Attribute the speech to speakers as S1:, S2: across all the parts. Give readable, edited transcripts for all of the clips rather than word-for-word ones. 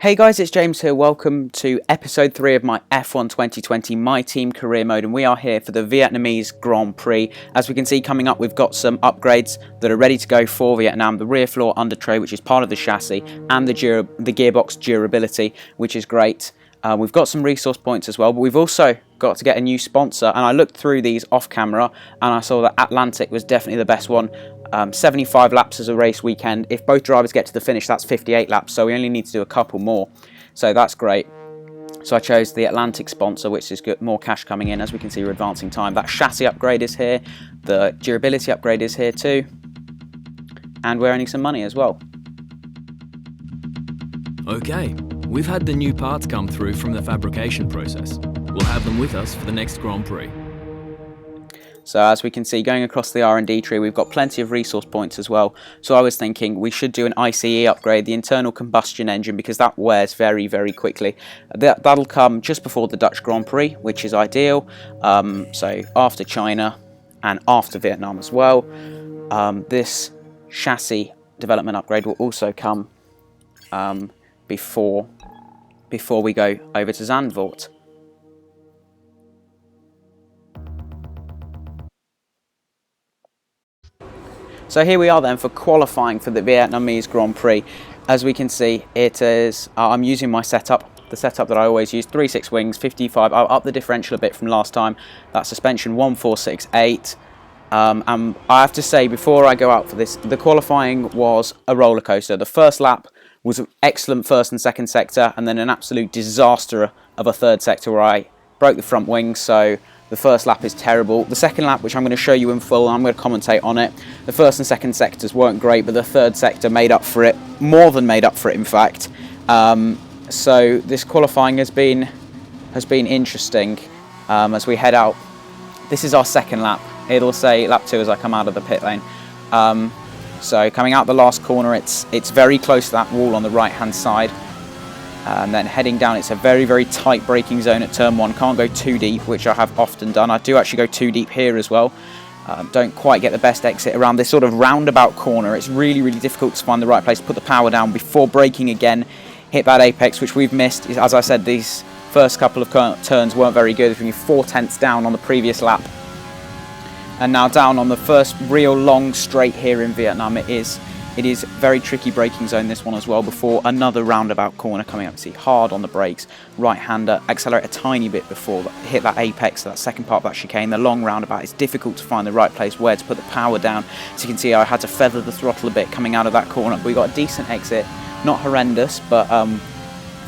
S1: Hey guys, it's James here. Welcome to episode 3 of my F1 2020 My Team Career Mode, and we are here for the Vietnamese Grand Prix. As we can see coming up, we've got some upgrades that are ready to go for Vietnam. The rear floor under tray, which is part of the chassis, and the gearbox durability, which is great. We've got some resource points as well, but we've also got to get a new sponsor, and I looked through these off camera and I saw that Atlantic was definitely the best one. 75 laps as a race weekend. If both drivers get to the finish, that's 58 laps, so we only need to do a couple more, so that's great. So I chose the Atlantic sponsor, which is good, more cash coming in. As we can see, we're advancing time. That chassis upgrade is here, the durability upgrade is here too, and we're earning some money as well.
S2: Okay, we've had the new parts come through from the fabrication process. We'll have them with us for the next Grand Prix.
S1: So as we can see, going across the R&D tree, we've got plenty of resource points as well. So I was thinking we should do an ICE upgrade, the internal combustion engine, because that wears very, very quickly. That'll come just before the Dutch Grand Prix, which is ideal. So after China and after Vietnam as well. This chassis development upgrade will also come before we go over to Zandvoort. So here we are then for qualifying for the Vietnamese Grand Prix. As we can see, it is, I'm using my setup, the setup that I always use, 3/6 wings, 55, I'll up the differential a bit from last time, that suspension 1468. And I have to say, before I go out for this, the qualifying was a roller coaster. The first lap was an excellent first and second sector, and then an absolute disaster of a third sector where I broke the front wing, so the first lap is terrible. The second lap, which I'm going to show you in full, I'm going to commentate on it. The first and second sectors weren't great, but the third sector made up for it, more than made up for it, in fact. So this qualifying has been interesting as we head out. This is our second lap. It'll say lap 2 as I come out of the pit lane. So coming out the last corner, it's very close to that wall on the right-hand side. And then heading down, it's a very, very tight braking zone at turn 1. Can't go too deep, which I have often done. I do actually go too deep here as well. Don't quite get the best exit around this sort of roundabout corner. It's really, really difficult to find the right place to put the power down before braking again, hit that apex, which we've missed. As I said, these first couple of turns weren't very good. We're 4/10 down on the previous lap. And now down on the first real long straight here in Vietnam. It is very tricky braking zone, this one as well, before another roundabout corner coming up. See, hard on the brakes, right-hander, accelerate a tiny bit before hit that apex, that second part of that chicane, the long roundabout. It's difficult to find the right place where to put the power down. So you can see I had to feather the throttle a bit coming out of that corner. But we got a decent exit, not horrendous, but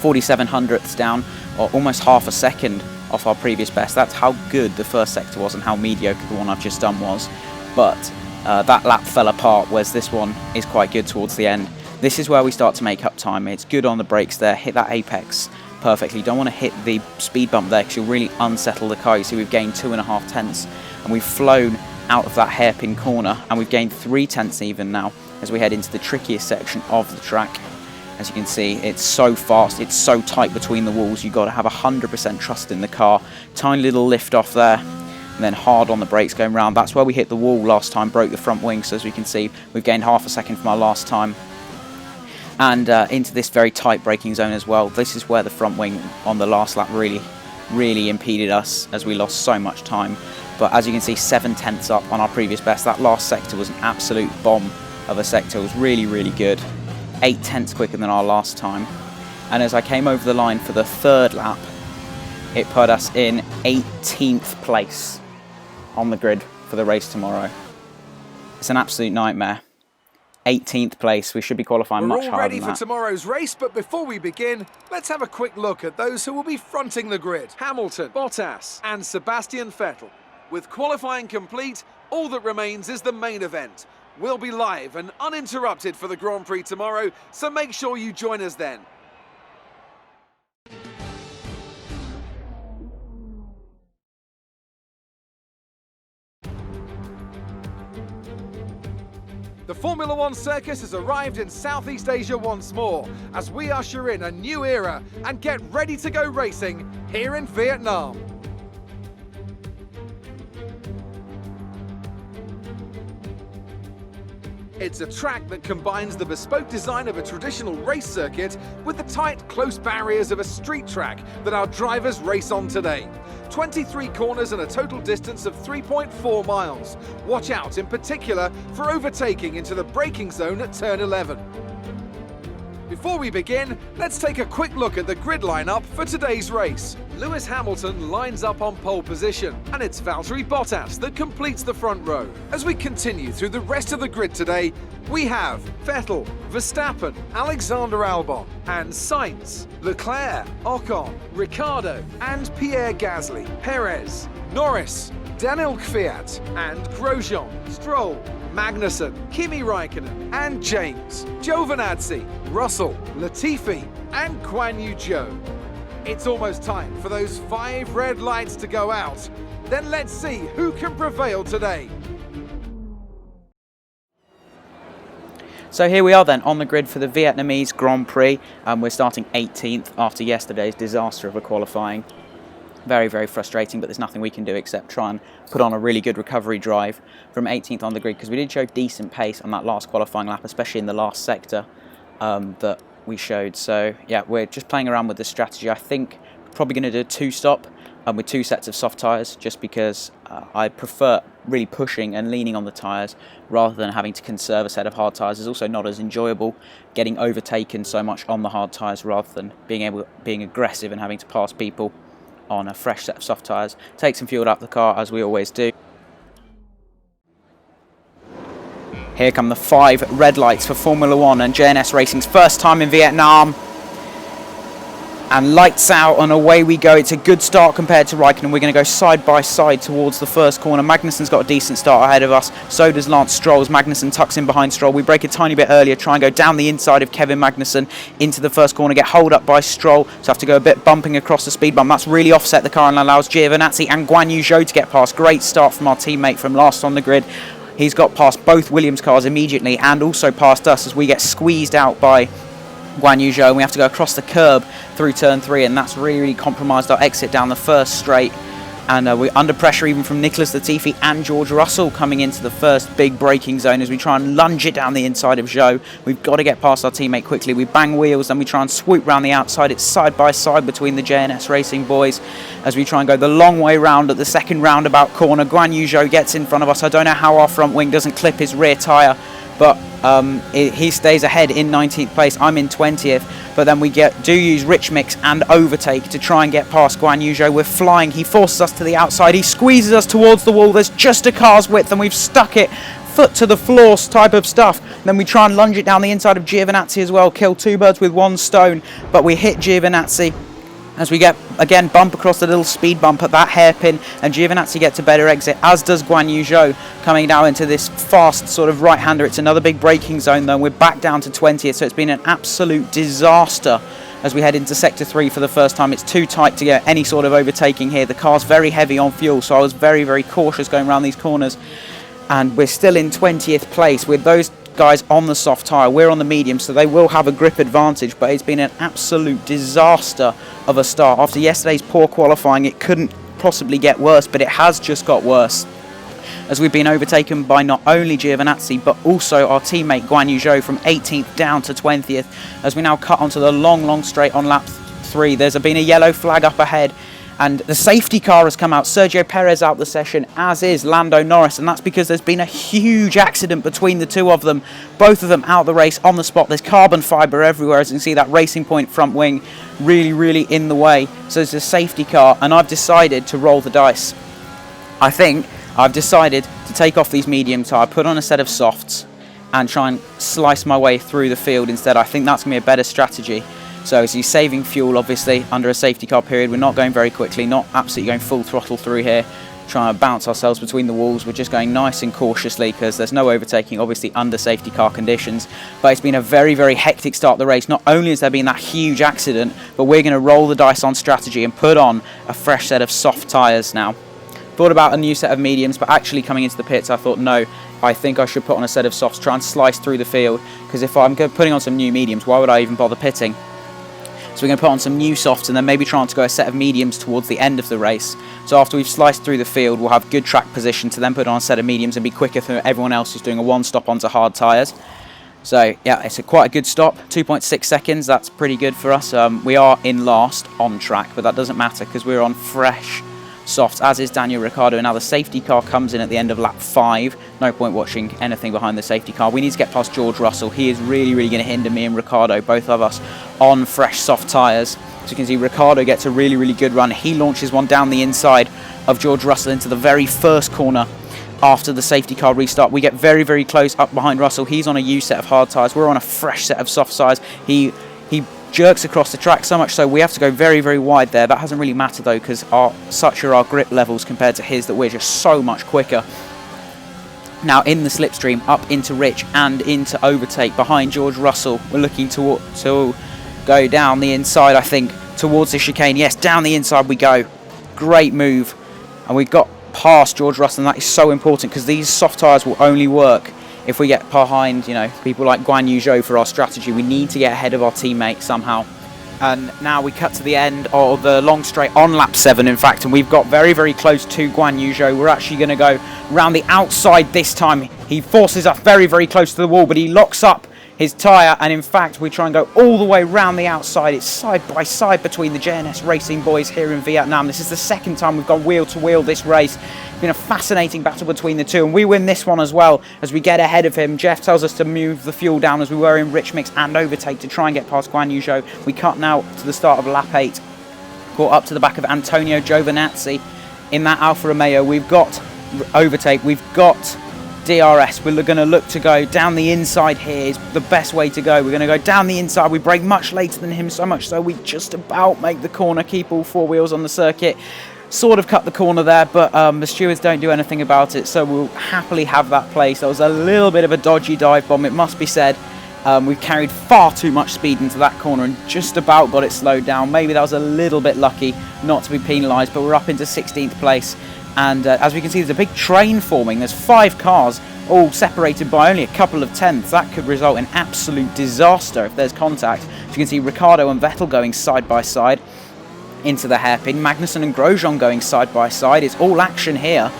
S1: 47 hundredths down, or almost half a second off our previous best. That's how good the first sector was and how mediocre the one I've just done was. But that lap fell apart, whereas this one is quite good towards the end. This is where we start to make up time. It's good on the brakes there, hit that apex perfectly. You don't want to hit the speed bump there because you'll really unsettle the car. You see we've gained 2.5 tenths and we've flown out of that hairpin corner, and we've gained 3 tenths even now as we head into the trickiest section of the track. As you can see, it's so fast, it's so tight between the walls. You've got to have 100% trust in the car. Tiny little lift off there, and then hard on the brakes going round. That's where we hit the wall last time, broke the front wing, so as we can see, we've gained half a second from our last time. And into this very tight braking zone as well. This is where the front wing on the last lap really impeded us as we lost so much time. But as you can see, 7 tenths up on our previous best. That last sector was an absolute bomb of a sector. It was really, really good. 8 tenths quicker than our last time. And as I came over the line for the third lap, it put us in 18th place on the grid for the race tomorrow. It's an absolute nightmare. 18th place. We should be qualifying much higher than that.
S3: We're all ready for tomorrow's race, but before we begin, let's have a quick look at those who will be fronting the grid. Hamilton, Bottas and Sebastian Vettel. With qualifying complete, all that remains is the main event. We'll be live and uninterrupted for the Grand Prix tomorrow, so make sure you join us then. The Formula One circus has arrived in Southeast Asia once more, as we usher in a new era and get ready to go racing here in Vietnam. It's a track that combines the bespoke design of a traditional race circuit with the tight, close barriers of a street track that our drivers race on today. 23 corners and a total distance of 3.4 miles. Watch out in particular for overtaking into the braking zone at turn 11. Before we begin, let's take a quick look at the grid lineup for today's race. Lewis Hamilton lines up on pole position, and it's Valtteri Bottas that completes the front row. As we continue through the rest of the grid today, we have Vettel, Verstappen, Alexander Albon, and Sainz, Leclerc, Ocon, Ricciardo, and Pierre Gasly, Perez, Norris, Daniel Kvyat, and Grosjean, Stroll, Magnussen, Kimi Raikkonen, and James, Giovinazzi, Russell, Latifi, and Guan Yu Zhou. It's almost time for those 5 red lights to go out. Then let's see who can prevail today.
S1: So here we are then on the grid for the Vietnamese Grand Prix. We're starting 18th after yesterday's disaster of a qualifying. Very, very frustrating, but there's nothing we can do except try and put on a really good recovery drive from 18th on the grid, because we did show decent pace on that last qualifying lap, especially in the last sector that we showed. So yeah, we're just playing around with this strategy. I think probably going to do a 2-stop with 2 sets of soft tyres, just because I prefer really pushing and leaning on the tyres rather than having to conserve a set of hard tyres. It's also not as enjoyable getting overtaken so much on the hard tyres rather than being aggressive and having to pass people on a fresh set of soft tyres. Take some fuel out the car, as we always do. Here come the 5 red lights for Formula 1 and JNS Racing's first time in Vietnam. And lights out and away we go. It's a good start compared to Raikkonen. We're going to go side by side towards the first corner. Magnussen's got a decent start ahead of us. So does Lance Stroll as Magnussen tucks in behind Stroll. We break a tiny bit earlier, try and go down the inside of Kevin Magnussen into the first corner, get holed up by Stroll. So have to go a bit bumping across the speed bump. That's really offset the car and allows Giovinazzi and Guan Yu Zhou to get past. Great start from our teammate from last on the grid. He's got past both Williams cars immediately and also past us as we get squeezed out by Guan Yu Zhou, and we have to go across the curb through turn 3, and that's really compromised our exit down the first straight. And we're under pressure even from Nicholas Latifi and George Russell coming into the first big braking zone as we try and lunge it down the inside of Zhou. We've got to get past our teammate quickly. We bang wheels and we try and swoop round the outside. It's side by side between the JNS Racing boys as we try and go the long way round at the second roundabout corner. Guan Yu Zhou gets in front of us. I don't know how our front wing doesn't clip his rear tyre, but he stays ahead in 19th place. I'm in 20th, but then we do use rich mix and overtake to try and get past Guan Yu Zhou. We're flying. He forces us to the outside. He squeezes us towards the wall. There's just a car's width, and we've stuck it foot to the floor type of stuff. Then we try and lunge it down the inside of Giovinazzi as well. Kill 2 birds with 1 stone, but we hit Giovinazzi as we get, again, bump across the little speed bump at that hairpin, and Giovinazzi gets a better exit, as does Guan Yu Zhou, coming down into this fast sort of right-hander. It's another big braking zone, though. We're back down to 20th, so it's been an absolute disaster as we head into Sector 3 for the first time. It's too tight to get any sort of overtaking here. The car's very heavy on fuel, so I was very, very cautious going around these corners. And we're still in 20th place with those guys on the soft tyre. We're on the medium, so they will have a grip advantage, but it's been an absolute disaster of a start. After yesterday's poor qualifying, it couldn't possibly get worse, but it has just got worse as we've been overtaken by not only Giovinazzi but also our teammate Guan Yu Zhou from 18th down to 20th as we now cut onto the long straight on lap 3. There's been a yellow flag up ahead, and the safety car has come out. Sergio Perez out the session, as is Lando Norris, and that's because there's been a huge accident between the two of them. Both of them out the race on the spot. There's carbon fibre everywhere, as you can see that Racing Point front wing really in the way. So there's a safety car, and I've decided to roll the dice. I think I've decided to take off these medium tyre, put on a set of softs, and try and slice my way through the field instead. I think that's going to be a better strategy. So as you're saving fuel, obviously, under a safety car period, we're not going very quickly, not absolutely going full throttle through here, trying to bounce ourselves between the walls. We're just going nice and cautiously because there's no overtaking, obviously, under safety car conditions. But it's been a very hectic start of the race. Not only has there been that huge accident, but we're going to roll the dice on strategy and put on a fresh set of soft tyres now. Thought about a new set of mediums, but actually coming into the pits, I thought, no, I think I should put on a set of softs, try and slice through the field, because if I'm putting on some new mediums, why would I even bother pitting? So we're going to put on some new softs and then maybe trying to go a set of mediums towards the end of the race. So after we've sliced through the field, we'll have good track position to then put on a set of mediums and be quicker than everyone else who's doing a one stop onto hard tyres. So yeah, it's quite a good stop, 2.6 seconds, that's pretty good for us. We are in last on track, but that doesn't matter because we're on fresh softs, as is Daniel Ricciardo. Now the safety car comes in at the end of lap 5. No point watching anything behind the safety car. We need to get past George Russell. He is really going to hinder me and Ricciardo, both of us, on fresh soft tyres. As you can see, Ricciardo gets a really good run. He launches one down the inside of George Russell into the very first corner after the safety car restart. We get very close up behind Russell. He's on a used set of hard tyres. We're on a fresh set of soft tyres. He jerks across the track so much so we have to go very wide there. That hasn't really mattered though, because such are our grip levels compared to his that we're just so much quicker. Now in the slipstream, up into Rich and into overtake behind George Russell. We're looking to go down the inside, I think, towards the chicane. Yes, down the inside we go. Great move. And we got past George Russell, and that is so important because these soft tyres will only work if we get behind, you know, people like Guan Yu Zhou for our strategy. We need to get ahead of our teammate somehow. And now we cut to the end of the long straight on lap 7, in fact, and we've got very close to Guan Yu Zhou. We're actually going to go round the outside this time. He forces us very close to the wall, but he locks up his tyre, and in fact we try and go all the way round the outside. It's side by side between the JNS Racing boys here in Vietnam. This is the second time we've gone wheel to wheel this race. It's been a fascinating battle between the two, and we win this one as well as we get ahead of him. Jeff tells us to move the fuel down as we were in rich mix and overtake to try and get past Guan Yu Zhou. We cut now to the start of lap 8, caught up to the back of Antonio Giovinazzi in that Alfa Romeo. We've got overtake, we've got DRS. We're going to look to go down the inside here. Is the best way to go. We're going to go down the inside. We brake much later than him, so much so we just about make the corner, keep all 4 wheels on the circuit. Sort of cut the corner there, but the stewards don't do anything about it, so we'll happily have that place. That was a little bit of a dodgy dive bomb, it must be said. We've carried far too much speed into that corner and just about got it slowed down. Maybe that was a little bit lucky not to be penalised, but we're up into 16th place. And as we can see, there's a big train forming. There's 5 cars all separated by only a couple of tenths. That could result in absolute disaster if there's contact. As you can see, Ricciardo and Vettel going side by side into the hairpin. Magnussen and Grosjean going side by side. It's all action here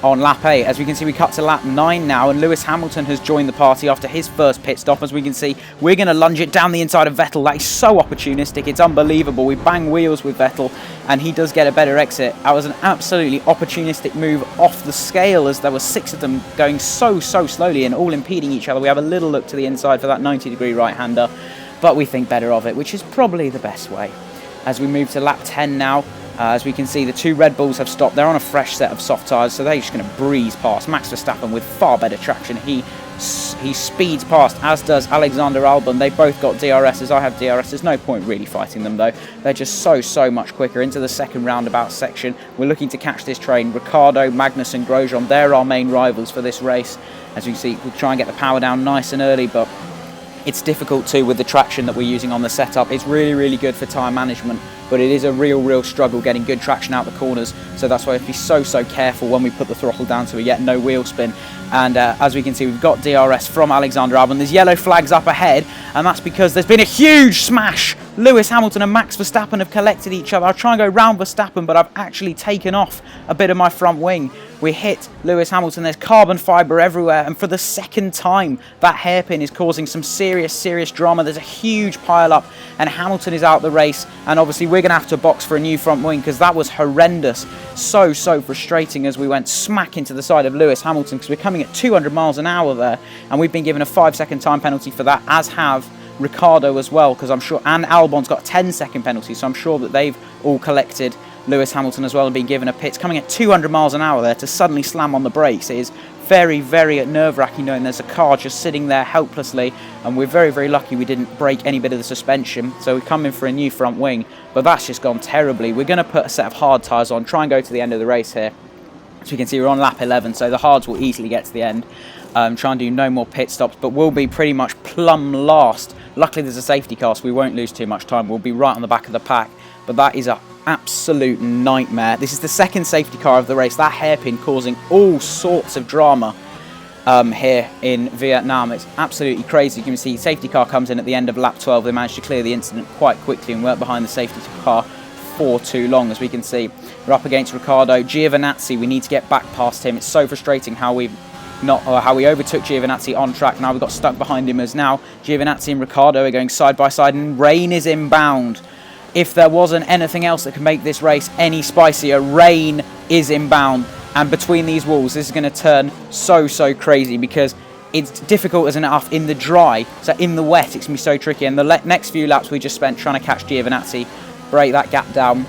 S1: on lap 8. As we can see, we cut to lap 9 now, and Lewis Hamilton has joined the party after his first pit stop. As we can see, we're going to lunge it down the inside of Vettel. That is so opportunistic, it's unbelievable. We bang wheels with Vettel and he does get a better exit. That was an absolutely opportunistic move off the scale, as there were 6 of them going so slowly and all impeding each other. We have a little look to the inside for that 90-degree right-hander, but we think better of it, which is probably the best way. As we move to lap 10 now, as we can see, the 2 Red Bulls have stopped. They're on a fresh set of soft tyres, so they're just going to breeze past Max Verstappen with far better traction. He speeds past, as does Alexander Albon. They both got DRSs. I have DRS. There's no point really fighting them, though. They're just so much quicker. Into the second roundabout section, we're looking to catch this train. Ricciardo, Magnussen, Grosjean, they're our main rivals for this race. As you can see, we'll try and get the power down nice and early, but it's difficult too with the traction that we're using on the setup. It's really good for tyre management, but it is a real struggle getting good traction out the corners. So that's why we have to be so careful when we put the throttle down so we get no wheel spin. And as we can see, we've got DRS from Alexander Albon. There's yellow flags up ahead, and that's because there's been a huge smash. Lewis Hamilton and Max Verstappen have collected each other. I'll try and go round Verstappen, but I've actually taken off a bit of my front wing. We hit Lewis Hamilton. There's carbon fibre everywhere, and for the second time, that hairpin is causing some serious drama. There's a huge pile up, and Hamilton is out the race, and obviously we're going to have to box for a new front wing because that was horrendous. So frustrating as we went smack into the side of Lewis Hamilton, because we're coming at 200 miles an hour there, and we've been given a 5-second time penalty for that, as have Ricciardo as well, because I'm sure, and Albon's got a 10-second penalty, so I'm sure that they've all collected Lewis Hamilton as well and been given a pit. Coming at 200 miles an hour there to suddenly slam on the brakes, it is very nerve-wracking knowing there's a car just sitting there helplessly, and we're very lucky we didn't break any bit of the suspension, so we come in for a new front wing, but that's just gone terribly. We're going to put a set of hard tyres on, try and go to the end of the race here. As you can see, we're on lap 11, so the hards will easily get to the end. Try and do no more pit stops, but we'll be pretty much plumb last. Luckily there's a safety car, so we won't lose too much time. We'll be right on the back of the pack, but that is an absolute nightmare. This is the second safety car of the race. That hairpin causing all sorts of drama. here in Vietnam. It's absolutely crazy. You can see safety car comes in at the end of lap 12. They managed to clear the incident quite quickly and weren't behind the safety car for too long. As we can see, we're up against Riccardo. Giovinazzi, we need to get back past him. It's so frustrating how we overtook Giovinazzi on track. Now we've got stuck behind him, as now Giovinazzi and Riccardo are going side by side, and rain is inbound. If there wasn't anything else that could make this race any spicier, rain is inbound. And between these walls, this is going to turn so crazy, because it's difficult as enough in the dry. So in the wet, it's going to be so tricky. And the next few laps we just spent trying to catch Giovinazzi, break that gap down.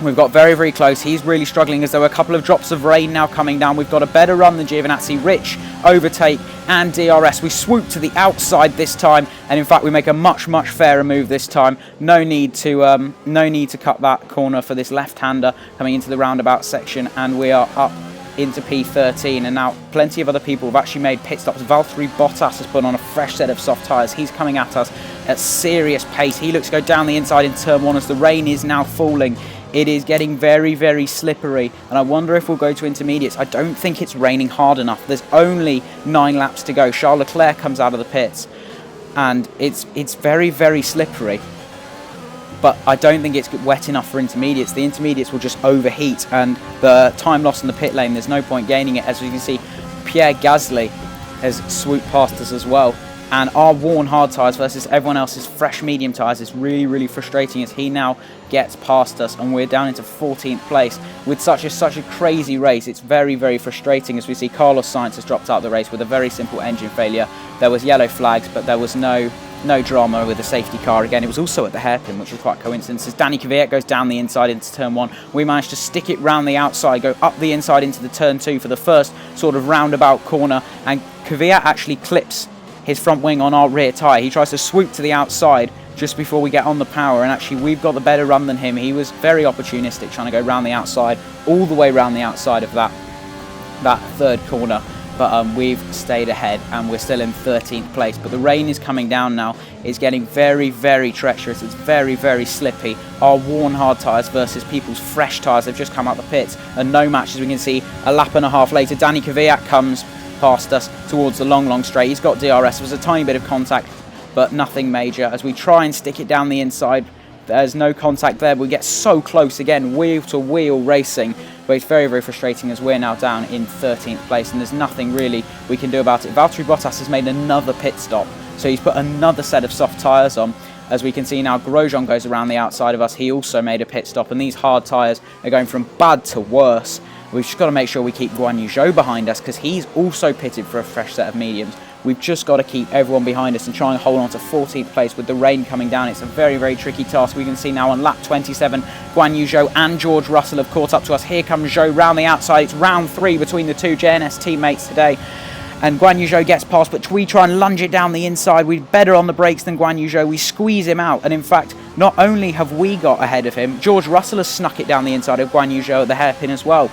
S1: We've got very close. He's really struggling, as there were a couple of drops of rain now coming down. We've got a better run than Giovinazzi. Rich, overtake, and DRS. We swoop to the outside this time, and in fact we make a much fairer move this time. No need to cut that corner for this left-hander coming into the roundabout section, and we are up into P13. And now plenty of other people have actually made pit stops. Valtteri Bottas has put on a fresh set of soft tyres. He's coming at us at serious pace. He looks to go down the inside in turn 1 as the rain is now falling. It is getting very slippery, and I wonder if we'll go to intermediates. I don't think it's raining hard enough. There's only 9 laps to go. Charles Leclerc comes out of the pits, and it's very slippery. But I don't think it's wet enough for intermediates. The intermediates will just overheat, and the time loss in the pit lane, there's no point gaining it. As we can see, Pierre Gasly has swooped past us as well. And our worn hard tyres versus everyone else's fresh medium tyres is really frustrating, as he now gets past us and we're down into 14th place with such a crazy race. It's very frustrating, as we see Carlos Sainz has dropped out of the race with a very simple engine failure. There was yellow flags, but there was no drama with the safety car. Again, it was also at the hairpin, which was quite a coincidence. As Danny Kvyat goes down the inside into turn 1, we managed to stick it round the outside, go up the inside into the turn 2 for the first sort of roundabout corner, and Kvyat actually clips his front wing on our rear tyre. He tries to swoop to the outside just before we get on the power, and actually we've got the better run than him. He was very opportunistic, trying to go round the outside, all the way round the outside of that third corner. But we've stayed ahead, and we're still in 13th place. But the rain is coming down now. It's getting very treacherous. It's very slippy. Our worn hard tyres versus people's fresh tyres. They've just come out the pits, and no match, as we can see. A lap and a half later, Danny Kvyat comes past us towards the long straight. He's got DRS. There was a tiny bit of contact, but nothing major. As we try and stick it down the inside, there's no contact there. We get so close again, wheel to wheel racing, but it's very frustrating, as we're now down in 13th place, and there's nothing really we can do about it. Valtteri Bottas has made another pit stop, so he's put another set of soft tyres on. As we can see now, Grosjean goes around the outside of us. He also made a pit stop, and these hard tyres are going from bad to worse. We've just got to make sure we keep Guan Yu Zhou behind us, because he's also pitted for a fresh set of mediums. We've just got to keep everyone behind us and try and hold on to 14th place with the rain coming down. It's a very tricky task. We can see now on lap 27, Guan Yu Zhou and George Russell have caught up to us. Here comes Zhou round the outside. It's round 3 between the two JNS teammates today. And Guan Yu Zhou gets past, but we try and lunge it down the inside. We're better on the brakes than Guan Yu Zhou. We squeeze him out. And in fact, not only have we got ahead of him, George Russell has snuck it down the inside of Guan Yu Zhou at the hairpin as well.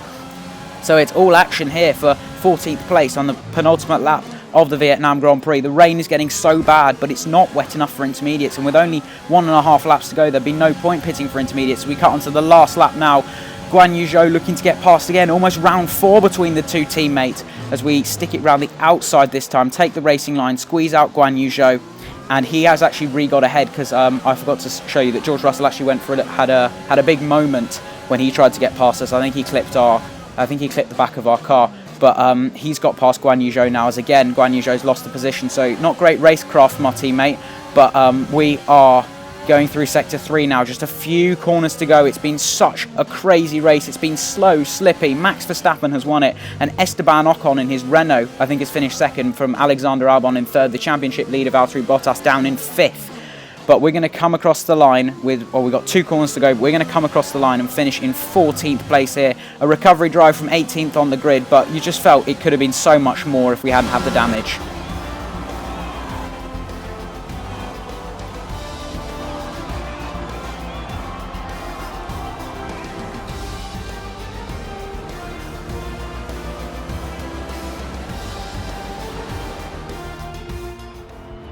S1: So it's all action here for 14th place on the penultimate lap of the Vietnam Grand Prix. The rain is getting so bad, but it's not wet enough for intermediates, and with only 1.5 laps to go, there'd be no point pitting for intermediates. We cut onto the last lap now. Guan Yu Zhou looking to get past again, almost round 4 between the two teammates, as we stick it round the outside this time, take the racing line, squeeze out Guan Yu Zhou, and he has actually re-got ahead, because I forgot to show you that George Russell actually went for it, had a big moment when he tried to get past us. I think he clipped the back of our car, but he's got past Guan Yu Zhou now, as again Guan Yu Zhou's lost the position. So not great racecraft from our teammate, but we are going through sector 3 now, just a few corners to go. It's been such a crazy race. It's been slow, slippy. Max Verstappen has won it, and Esteban Ocon in his Renault, I think, has finished second, from Alexander Albon in third. The championship leader, Valtteri Bottas, down in 5th. But we're going to come across the line we've got 2 corners to go, but we're going to come across the line and finish in 14th place here. A recovery drive from 18th on the grid, but you just felt it could have been so much more if we hadn't had the damage.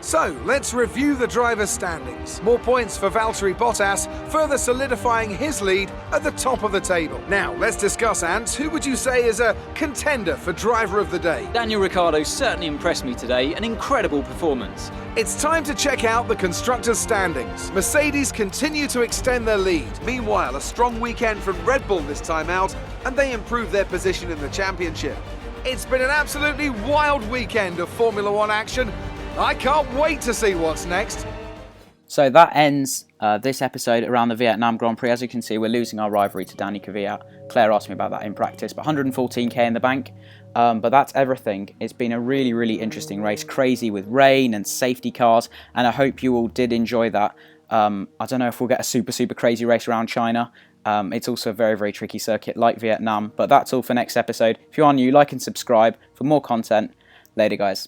S3: So, let's review the driver's standings. More points for Valtteri Bottas, further solidifying his lead at the top of the table. Now, let's discuss, Ants. Who would you say is a contender for driver of the day?
S4: Daniel Ricciardo certainly impressed me today, an incredible performance.
S3: It's time to check out the constructors' standings. Mercedes continue to extend their lead. Meanwhile, a strong weekend from Red Bull this time out, and they improve their position in the championship. It's been an absolutely wild weekend of Formula One action. I can't wait to see what's next.
S1: So that ends this episode around the Vietnam Grand Prix. As you can see, we're losing our rivalry to Danny Kvyat. Claire asked me about that in practice, but 114k in the bank. But that's everything. It's been a really, really interesting race, crazy with rain and safety cars, and I hope you all did enjoy that. I don't know if we'll get a super, super crazy race around China. It's also a very, very tricky circuit like Vietnam, but that's all for next episode. If you are new, like and subscribe for more content. Later, guys.